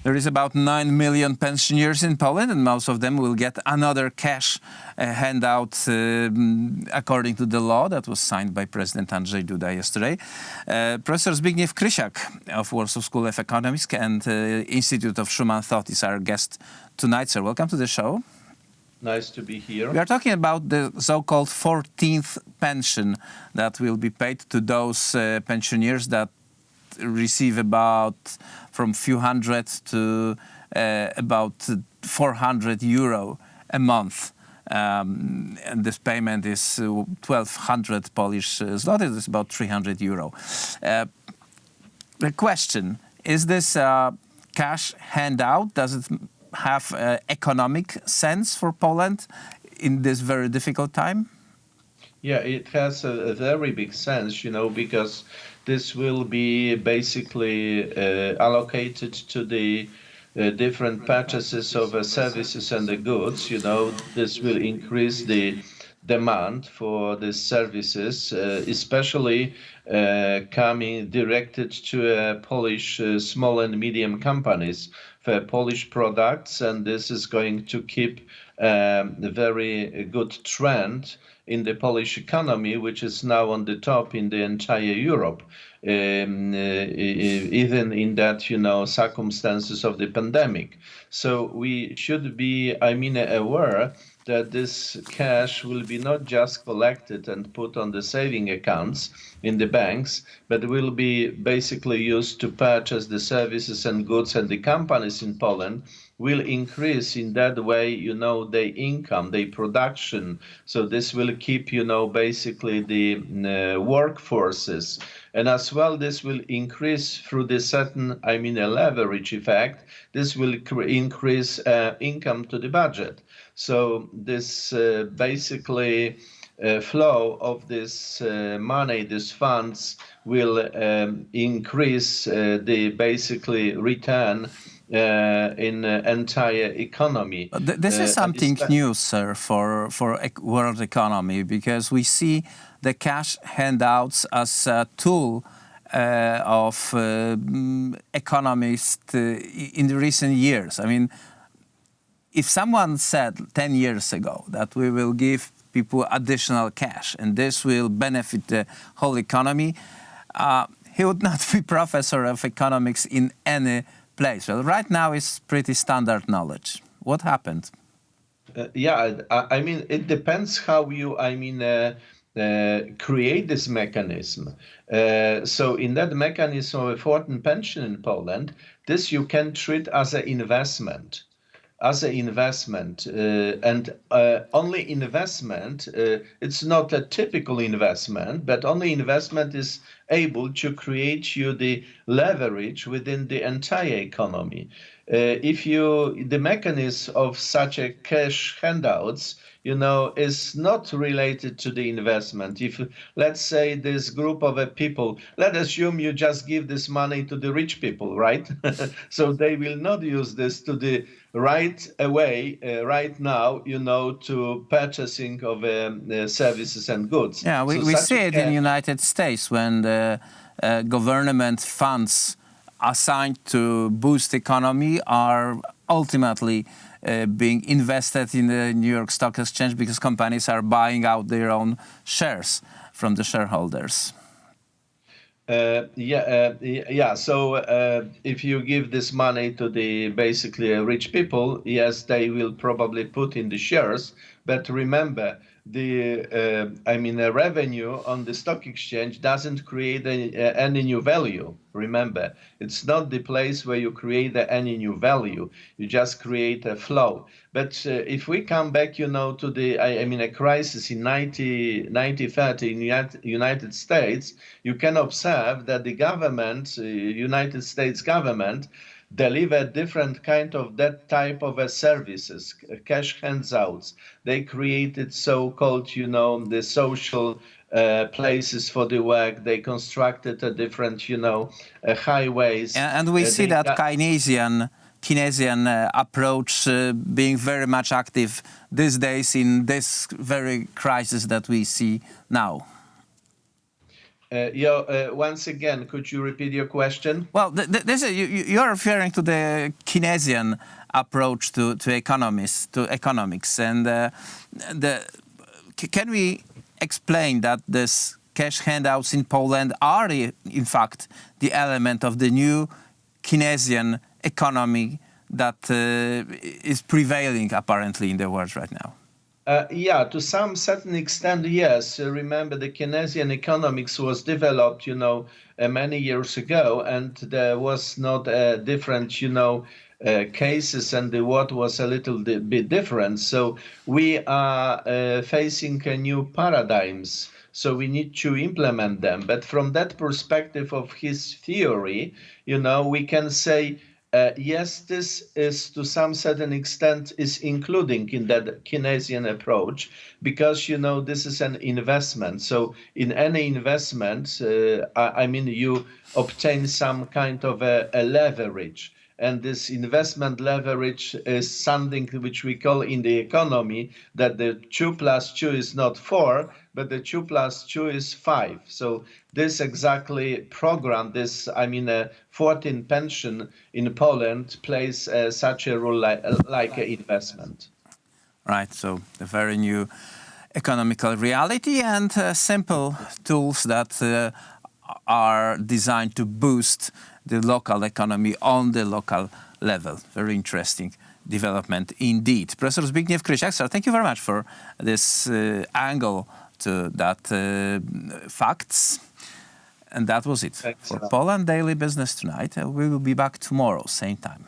There is about 9 million pensioners in Poland, and most of them will get another cash handout according to the law that was signed by President Andrzej Duda yesterday. Professor Zbigniew Krysiak of Warsaw School of Economics and Institute of Schumann Thought is our guest tonight. Sir, welcome to the show. Nice to be here. We are talking about the so-called 14th pension that will be paid to those pensioners that receive about from few hundred to about 400 euro a month. And this payment is 1,200 Polish zloty. It's about 300 euro. The question, is this cash handout? Does it have economic sense for Poland in this very difficult time? Yeah, it has a very big sense, because this will be basically allocated to the different purchases of services and the goods. This will increase the demand for these services, especially coming directed to Polish small and medium companies for Polish products, and this is going to keep a very good trend in the Polish economy, which is now on the top in the entire Europe, even in that, circumstances of the pandemic. So we should be, aware that this cash will be not just collected and put on the saving accounts in the banks, but will be basically used to purchase the services and goods, and the companies in Poland will increase in that way, their income, their production. So this will keep, basically the workforces. And as well, this will increase through the certain, a leverage effect. This will increase income to the budget. So this basically flow of this money, these funds, will increase the basically return in entire economy. This is something new, sir, for world economy, because we see the cash handouts as a tool of economists in the recent years. If someone said 10 years ago that we will give people additional cash and this will benefit the whole economy, he would not be professor of economics in any place. Well, right now it's pretty standard knowledge. What happened? It depends how you, create this mechanism. So in that mechanism of a 14th pension in Poland, this you can treat as an investment. And only investment, it's not a typical investment, but only investment is able to create you the leverage within the entire economy. The mechanism of such a cash handouts, is not related to the investment. If, let's say, this group of people, let's assume you just give this money to the rich people, right? So they will not use this to the right away, right now, to purchasing of services and goods. Yeah, we see it in the United States when the government funds assigned to boost economy are ultimately being invested in the New York Stock Exchange because companies are buying out their own shares from the shareholders. So if you give this money to the basically rich people, yes, they will probably put in the shares. But remember, the revenue on the stock exchange doesn't create any new value. Remember, it's not the place where you create any new value. You just create a flow. But if we come back, to the a crisis in 1930 in United States, you can observe that the government, United States government, deliver different kind of that type of services, cash handouts. They created so-called, the social places for the work. They constructed a different, highways. And we see that Keynesian approach being very much active these days in this very crisis that we see now. Once again, could you repeat your question? Well, you are referring to the Keynesian approach to economics, and can we explain that this cash handouts in Poland are in fact the element of the new Keynesian economy that is prevailing apparently in the world right now? Yeah, to some certain extent, yes. Remember, the Keynesian economics was developed, many years ago, and there was not different, cases, and the what was a little bit different. So we are facing new paradigms. So we need to implement them. But from that perspective of his theory, we can say, yes, this is to some certain extent is including in that Keynesian approach, because this is an investment. So in any investment, you obtain some kind of a leverage. And this investment leverage is something which we call in the economy that the 2 + 2 is not 4, but the 2 + 2 is 5. So this exactly program, this, 14th pension in Poland plays such a role like an investment. Right, so a very new economical reality and simple tools that are designed to boost the local economy on the local level. Very interesting development indeed. Professor Zbigniew Krysiak, sir, thank you very much for this angle to that facts. And that was it for Poland Daily Business tonight. We will be back tomorrow, same time.